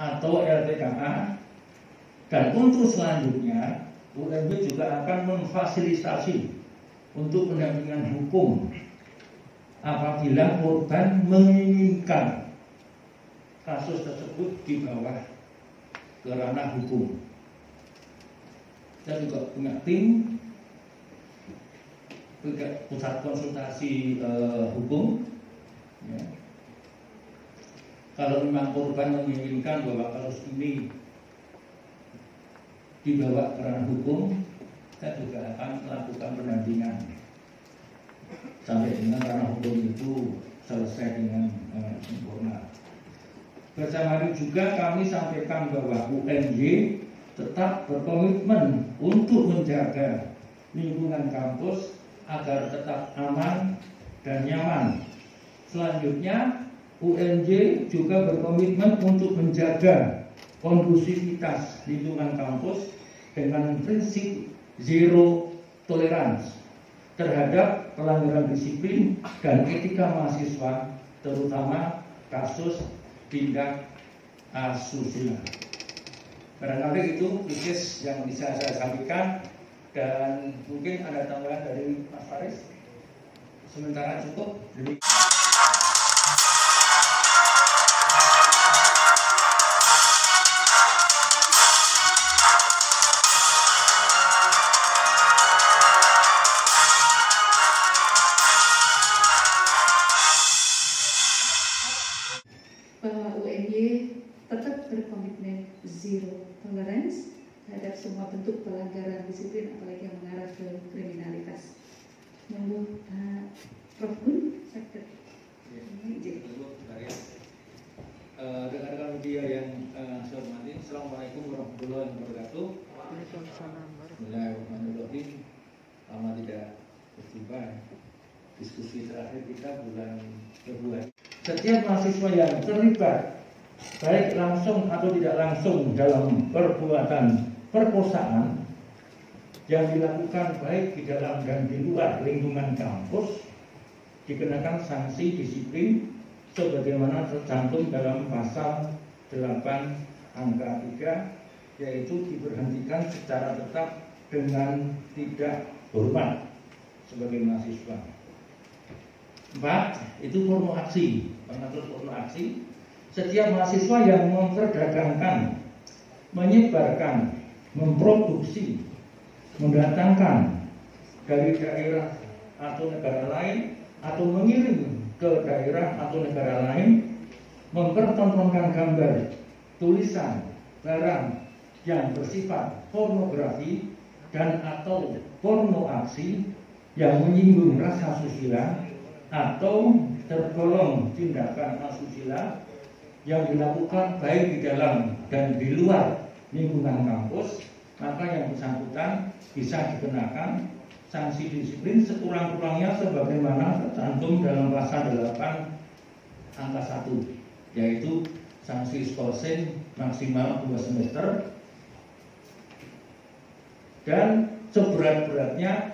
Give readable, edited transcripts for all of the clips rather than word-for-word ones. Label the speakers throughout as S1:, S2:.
S1: atau LPKA, dan untuk selanjutnya UMB juga akan memfasilitasi untuk pendampingan hukum apabila korban menginginkan kasus tersebut dibawa ke ranah hukum. Kita juga punya tim pusat konsultasi hukum. Ya. Kalau memang korban menginginkan bahwa kasus ini dibawa ke ranah hukum, kita juga akan melakukan pendampingan sampai dengan ranah hukum itu selesai dengan sempurna. Bersama itu juga kami sampaikan bahwa UMY tetap berkomitmen untuk menjaga lingkungan kampus agar tetap aman dan nyaman. Selanjutnya, UMY juga berkomitmen untuk menjaga kondusivitas lingkungan kampus dengan prinsip zero tolerance terhadap pelanggaran disiplin dan etika mahasiswa, terutama kasus tindak asusila. Barangkali itu krisis yang bisa saya sampaikan, dan mungkin ada tambahan dari Mas Faris. Sementara cukup.
S2: Bahwa UMY tetap berkomitmen zero tolerance terhadap semua bentuk pelanggaran disiplin, apalagi yang mengarah ke kriminalitas. Monggo Prof. Gun, Sektor.
S1: Rekan-rekan media yang saya hormati, Assalamualaikum warahmatullahi wabarakatuh. Bismillahirrahmanirrahim. Lama tidak berjumpa. Diskusi terakhir kita bulan Februari. Setiap mahasiswa yang terlibat baik langsung atau tidak langsung dalam perbuatan perkosaan yang dilakukan baik di dalam dan di luar lingkungan kampus dikenakan sanksi disiplin sebagaimana tercantum dalam pasal 8 angka 3, yaitu diberhentikan secara tetap dengan tidak hormat sebagai mahasiswa. 4. Itu porno aksi. Pengatur porno aksi. Setiap mahasiswa yang memperdagangkan, menyebarkan, memproduksi, mendatangkan dari daerah atau negara lain atau mengirim ke daerah atau negara lain, mempertontonkan gambar, tulisan, barang yang bersifat pornografi dan atau porno aksi yang menyinggung rasa susila atau tergolong tindakan asusila yang dilakukan baik di dalam dan di luar lingkungan kampus, maka yang bersangkutan bisa dikenakan sanksi disiplin sekurang-kurangnya sebagaimana tercantum dalam pasal 8 angka 1, yaitu sanksi skorsing maksimal 2 semester dan seberat-beratnya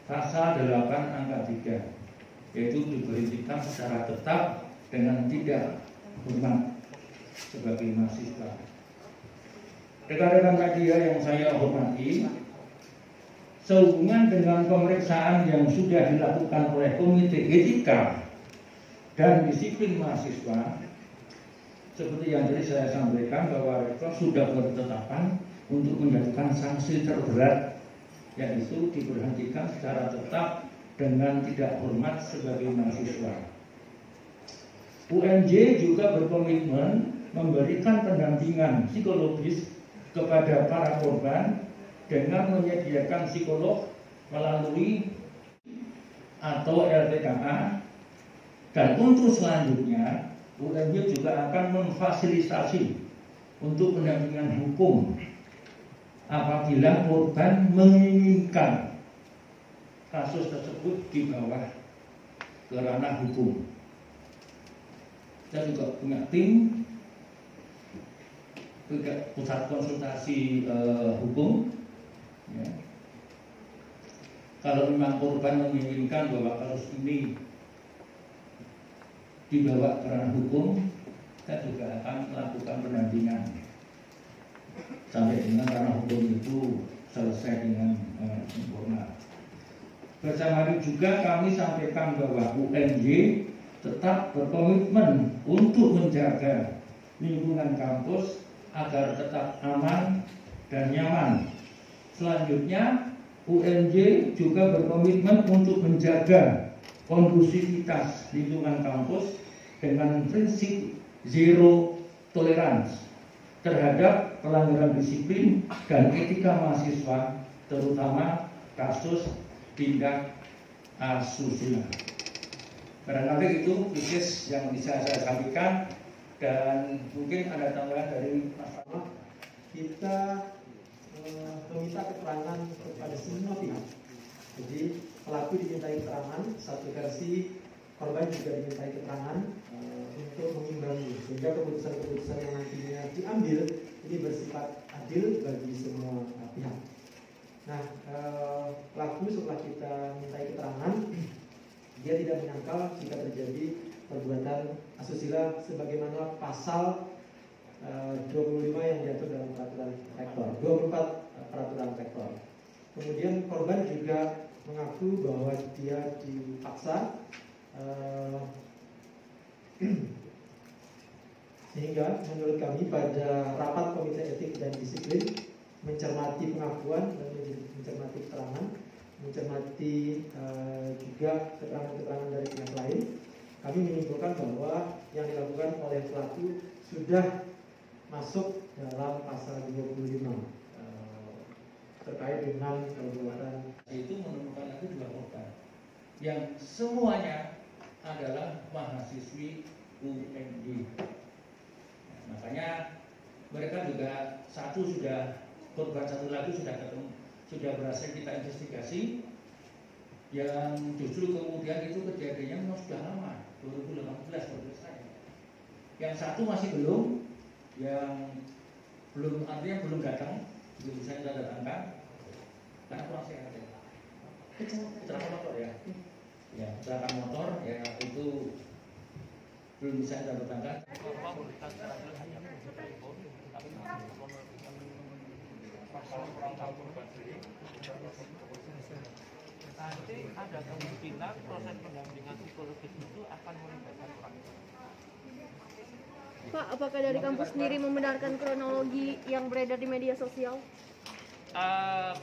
S1: pasal 8 angka 3, yaitu diberhentikan secara tetap dengan tidak hormat sebagai mahasiswa. Rekan-rekan media yang saya hormati, sehubungan dengan pemeriksaan yang sudah dilakukan oleh Komite Etika dan Disiplin Mahasiswa, seperti yang tadi saya sampaikan bahwa Rektor sudah bertetapkan untuk menjatuhkan sanksi terberat, yaitu diberhentikan secara tetap dengan tidak hormat sebagai mahasiswa. UMY juga berkomitmen memberikan pendampingan psikologis kepada para korban dengan menyediakan psikolog melalui atau LPKA, dan untuk selanjutnya UMY juga akan memfasilitasi untuk pendampingan hukum apabila korban menginginkan kasus tersebut dibawa ke ranah hukum. Kita juga punya tim pusat konsultasi hukum. Ya. Kalau memang korban menginginkan bahwa kasus ini dibawa ke ranah hukum, kita juga akan melakukan sampai dengan ranah hukum itu selesai dengan sempurna. Bersama juga kami sampaikan bahwa UNJ tetap berkomitmen untuk menjaga lingkungan kampus agar tetap aman dan nyaman. Selanjutnya, UNJ juga berkomitmen untuk menjaga kondusivitas lingkungan kampus dengan prinsip zero tolerance terhadap pelanggaran disiplin dan etika mahasiswa, terutama kasus tindak asusila. Barangkali itu krisis yang bisa saya sampaikan, dan mungkin ada tambahan dari Mas Ahmad.
S3: Kita meminta keterangan kepada semua pihak. Jadi pelaku dimintai keterangan, satu versi korban juga dimintai keterangan untuk mengimbangi, sehingga keputusan-keputusan yang nantinya diambil ini bersifat adil bagi semua pihak. Nah, pelaku setelah kita mintai keterangan, dia tidak menyangkal jika terjadi perbuatan asusila sebagaimana pasal 25 yang diatur dalam peraturan rektor, 24 peraturan rektor. Kemudian korban juga mengaku bahwa dia dipaksa sehingga menurut kami pada rapat komite etik dan disiplin mencermati pengakuan dan mencermati keterangan, mencermati juga keterangan-keterangan dari pihak lain, kami menyimpulkan bahwa yang dilakukan oleh pelaku sudah masuk dalam pasal 25 terkait dengan perbuatan.
S1: Itu menemukan lagi 2 korban yang semuanya adalah mahasiswi UNJ. Makanya mereka juga korban satu lagi sudah ketemu, sudah berhasil kita investigasi. Yang justru kemudian itu kejadiannya memang sudah lama, 2018 menurut saya. Yang satu masih belum, yang belum, artinya belum datang, belum bisa kita datangkan karena kurang sehat ya. Kecelakaan motor ya. Ya, kecelakaan motor ya, itu belum bisa kita datangkan.
S4: Nanti ada kemungkinan proses pendampingan psikologis itu akan melibatkan orang.
S5: Pak, apakah dari kampus sendiri membenarkan kronologi yang beredar di media sosial?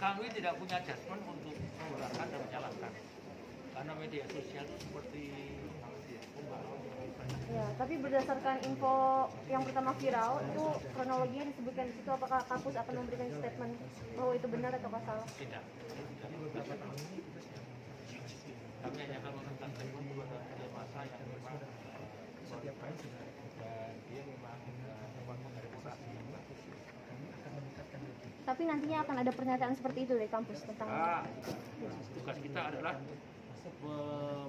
S4: Kami tidak punya judgement untuk membenarkan dan menyalahkan, karena media sosial itu seperti
S5: Ya, tapi berdasarkan info yang pertama viral itu kronologinya disebutkan di situ, apakah kampus akan memberikan statement bahwa itu benar atau salah?
S4: tidak. Kami hanya akan memberikan statement kepada media massa yang memang setiap kali dan dia memang mengeritisasi.
S5: Tapi nantinya akan ada pernyataan seperti itu dari kampus tentang
S4: Tugas kita adalah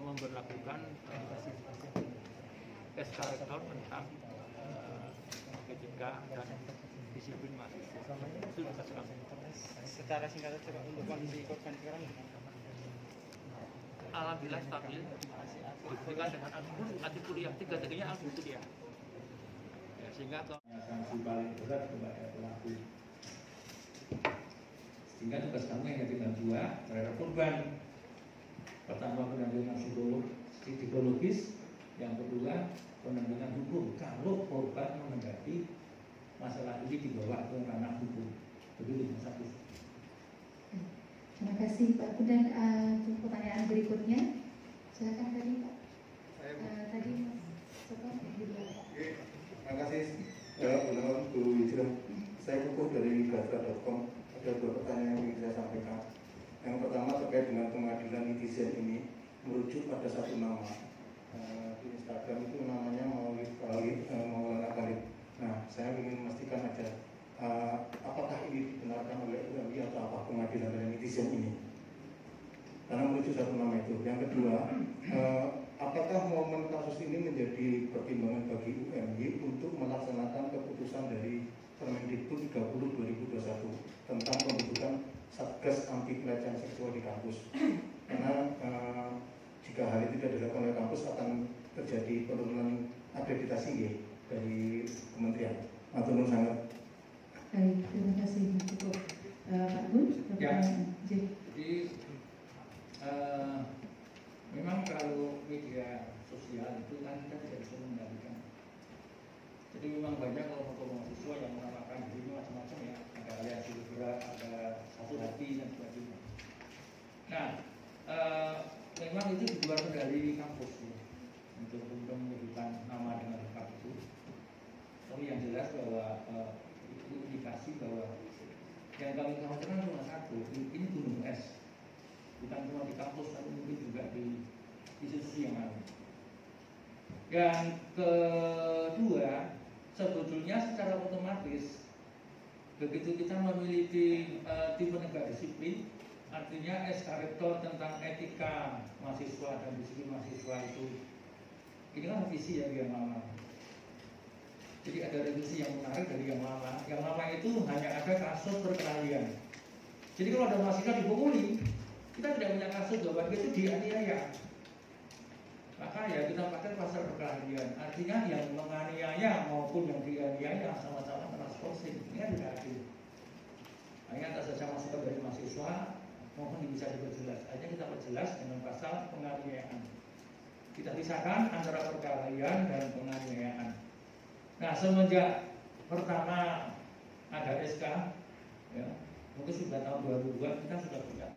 S4: memberlakukan SK rektor tentang etika dan disiplin mahasiswa. Itu tugas kami.
S6: Secara singkat saja untuk kondisi korban sekarang.
S4: Alhamdulillah stabil, diberikan dengan anti kuliah, 3-tiganya anti kuliah. Ya, sehingga
S1: sanksi paling berat kepada pelaku. Sehingga tugas kami hanya tinggal 2 terhadap korban. Pertama, pendampingan psikologis, yang kedua pendampingan hukum kalau korban menghadapi masalah ini dibawa ke ranah hukum. Begitu Mas Agus.
S2: Terima kasih Pak. Dan untuk pertanyaan berikutnya, silakan tadi Pak. Tadi Mas Sopo juga.
S7: Terima kasih Bu Hijrah. Saya Kukuh dari Gatra.com. Ada 2 pertanyaan yang ingin saya sampaikan. Yang pertama terkait dengan pengadilan netizen ini merujuk pada satu nama. Di Instagram itu namanya Maulana Khalid. Nah, saya ingin memastikan aja apakah ini dibenarkan oleh UMI atau apa pengadilan dari netizen ini? Karena merujuk satu nama itu. Yang kedua, apakah momen kasus ini menjadi pertimbangan bagi UMI untuk melaksanakan keputusan dari Permendikbud 30 2021 tentang pembentukan Satgas Anti Pelecehan Seksual di kampus? Karena jika hal itu tidak dilakukan oleh kampus akan terjadi penurunan akreditasi dari kementerian. Matur nuwun sangat.
S2: Baik, terima kasih cukup Pak Gun.
S1: Ya.
S2: Jadi
S1: Jadi memang kalau media sosial itu kan kita tidak bisa mengendalikan. Jadi memang banyak kelompok mahasiswa yang menamakan diri macam-macam ya, ada aliansi bergerak, ada satu hati dan sebagainya. Nah, memang itu di luar kendali kampus ya, untuk menyebutkan nama dengan lengkap itu. Tapi yang jelas bahwa itu indikasi bahwa yang kami khawatirkan cuma satu, ini gunung es, bukan cuma di kampus tapi mungkin juga di institusi yang lain. Yang kedua, sebetulnya secara otomatis begitu kita memiliki tim penegak disiplin, artinya SK Rektor tentang etika mahasiswa dan disiplin mahasiswa itu, ini kan revisi ya yang lama. Jadi ada revisi yang menarik dari yang lama. Yang lama itu hanya ada kasus perkelahian. Jadi kalau ada mahasiswa dipukuli, kita tidak punya kasus bahwa dia itu dianiaya. Maka ya kita pakai pasal perkelahian. Artinya yang menganiaya maupun yang dianiaya sama-sama kena skorsing. Ini kan tidak adil. Hanya atas dasar masukan dari mahasiswa mohon bisa diperjelas. Hanya kita perjelas dengan pasal penganiayaan. Kita pisahkan antara perkelahian dan penganiayaan. Nah, semenjak pertama ada SK, ya, mungkin sudah tahun 2002 kita sudah punya